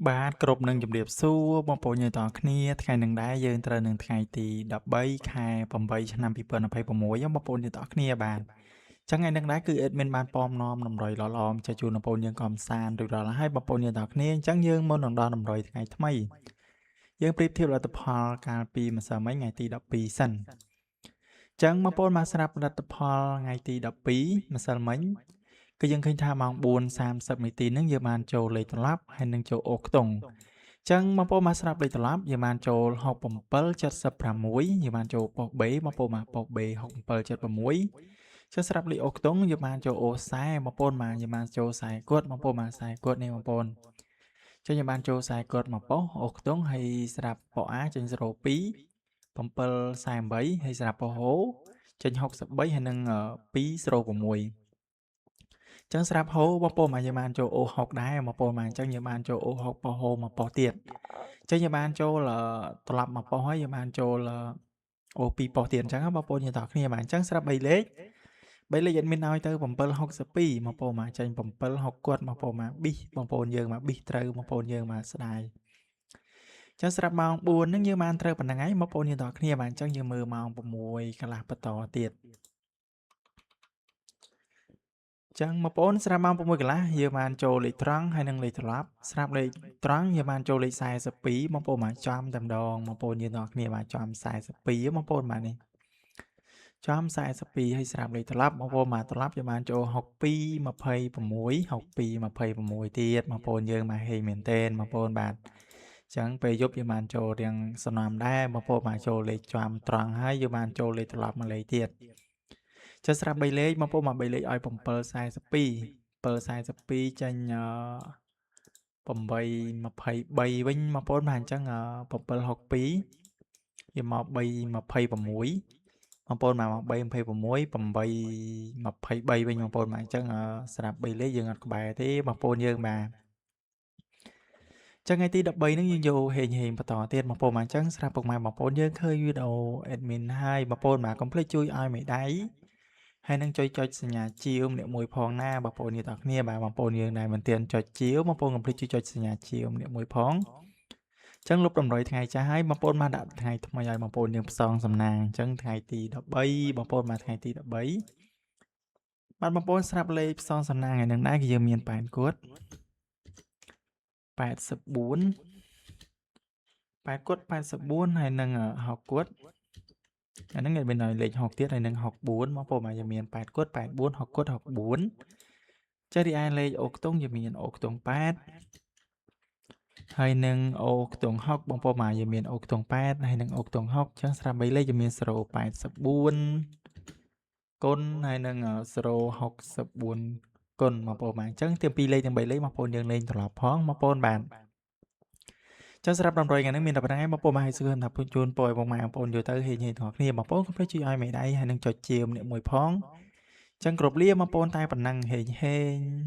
បាទគ្រប់នឹងជំរាបសួរបងប្អូនយើងទាំងអស់គ្នាថ្ងៃនឹងដែរយើងត្រូវនឹងថ្ងៃទី13ខែ8ឆ្នាំ2026បងប្អូនយើងទាំងអស់គ្នាបាទចឹងថ្ងៃនឹងដែរគឺ admin បានពំនាំតម្រុយល្អៗចែកជូនបងប្អូនយើងកំសាន្តរួចរាល់ហើយបងប្អូនយើងទាំងអស់គ្នាអញ្ចឹងយើងមុននឹងដល់តម្រុយថ្ងៃថ្មីយើងប្រៀបធៀបលទ្ធផលកាលពីម្សិលមិញថ្ងៃទី12សិនចឹងបងប្អូនមកស្រាប់លទ្ធផលថ្ងៃទី12ម្សិលមិញគឺយើងឃើញថាម៉ោង4:30នាទីហ្នឹងយើងបានចូលលេខត្រឡប់ហើយនឹងចូលអូខ្ទង់ចឹងបងប្អូនមកស្រាប់លេខត្រឡប់យើងបានចូល6776យើងបានចូលប៉ុស្តិ៍ B បងប្អូនមកប៉ុស្តិ៍ B 6776ចុះស្រាប់លេខអូខ្ទង់យើងបានចូលអូខ្សែបងប្អូនមកយើងបានចូលខ្សែគាត់បងប្អូនមកខ្សែគាត់នេះបងប្អូនចឹងយើងបានចូលខ្សែគាត់មកប៉ុស្តិ៍អូខ្ទង់ហើយស្រាប់ប៉ុស្តិ៍ A ចេញ02 748ហើយស្រាប់ប៉ុស្តិ៍ H ចេញ63ហើយនឹង206ចឹងស្រាប់ហូបងប្អូនមកយើងបានចូលអូ6ដែរបងប្អូនមកអញ្ចឹងយើងបានចូលអូ6ប៉ុស្តិ៍ហូមកប៉ុស្តិ៍ទៀតអញ្ចឹងយើងបានចូលត្រឡប់មកប៉ុស្តិ៍ហើយយើងបានចូលអូ2ប៉ុស្តិ៍ទៀតអញ្ចឹងបងប្អូនយើងទាំងគ្នាបាទអញ្ចឹងស្រាប់3លេខអត់មានឲ្យទៅ762បងប្អូនមកចេញ760គាត់បងប្អូនមកប៊ីសបងប្អូនយើងមកប៊ីសត្រូវបងប្អូនយើងមកស្ដាយចឹងស្រាប់ម៉ោង4ហ្នឹងយើងបានត្រូវប៉ុណ្្នឹងហើយបងប្អូនយើងទាំងគ្នាបាទអញ្ចឹងយើងមើលម៉ោង6កន្លះបន្តទៀតចឹងបងប្អូនស្រាប់ម៉ោង6កន្លះយើងបានចូលលេខត្រង់ហើយនឹងលេខត្រឡប់ស្រាប់លេខត្រង់យើងបានចូលលេខ42បងប្អូនមកចំតែម្ដងបងប្អូនយើងទាំងគ្នាបាទចំ42បងប្អូនបាទនេះចំ42ហើយស្រាប់លេខត្រឡប់បងប្អូនមកត្រឡប់យើងបានចូល6226ទៀតបងប្អូនយើងមកហេមែនទែនបងប្អូនបាទចឹងពេលយប់យើងបានចូលរៀងសំណំដែរបងប្អូនមកចូលលេខចំត្រង់ហើយយើងបានចូលលេខត្រឡប់មួយលេខទៀតចុះស្រាប់3លេខបងប្អូនមក3លេខឲ្យ742ចេញ823វិញបងប្អូនបាទអញ្ចឹង762យើងមក326បងប្អូនមក326 823វិញបងប្អូនបាទអញ្ចឹងស្រាប់3លេខយើងអត់ក្បែរទេបងប្អូនយើងបាទចឹងថ្ងៃទី13ហ្នឹងយើងយកហេងបន្តទៀតបងប្អូនបាទអញ្ចឹងស្រាប់ពុកម៉ែបងប្អូនយើងឃើញវីដេអូ admin ហើយបងប្អូនបាទកុំភ្លេចជួយឲ្យមេដៃហើយនឹងចុចសញ្ញាជាវម្នាក់មួយផងណាបងប្អូនយើងទាំងគ្នាបាទបងប្អូនយើងដែលមិនទាន់ចុចជាវបងប្អូនកុំភ្លេចជួយចុចសញ្ញាជាវម្នាក់មួយផងចឹងលុបតម្រុយថ្ងៃចាស់ហើយបងប្អូនមកដាក់ថ្ងៃថ្មីឲ្យបងប្អូនយើងផ្សងសំណាងអញ្ចឹងថ្ងៃទី13បងប្អូនមកថ្ងៃទី13បាទបងប្អូនស្រាប់លេខផ្សងសំណាងឯនឹងដែរគឺយើងមាន8គត់84 8គត់84ហើយនឹង6គត់អាហ្នឹងមានលេខ6ទៀតហើយនឹង64បងប្អូនមកយើងមាន8គត់84 6គត់64ចុះរីឯលេខអូខ្ទង់យើងមានអូខ្ទង់8ហើយនឹងអូខ្ទង់6បងប្អូនមកយើងមានអូខ្ទង់8ហើយនឹងអូខ្ទង់6អញ្ចឹងស្រាប់3លេខយើងមាន084គុណហើយនឹង064គុណបងប្អូនបាទអញ្ចឹងទាំង2លេខទាំង3លេខបងប្អូនយើងលេងត្រឡប់ផងបងប្អូនបាទចឹងសម្រាប់តម្រុយថ្ងៃនេះមានតែប៉ុណ្្នឹងឯងបងប្អូនមកឲ្យសួរថាពុជូនពរឲ្យបងប្អូនយល់ទៅហេងទាំងអស់គ្នាបងប្អូនកុំភ្លេចជួយឲ្យមេដៃហើយនឹងចុចជាម្នាក់មួយផងចឹងគ្រប់លាបងប្អូនតែប៉ុណ្្នឹងហេង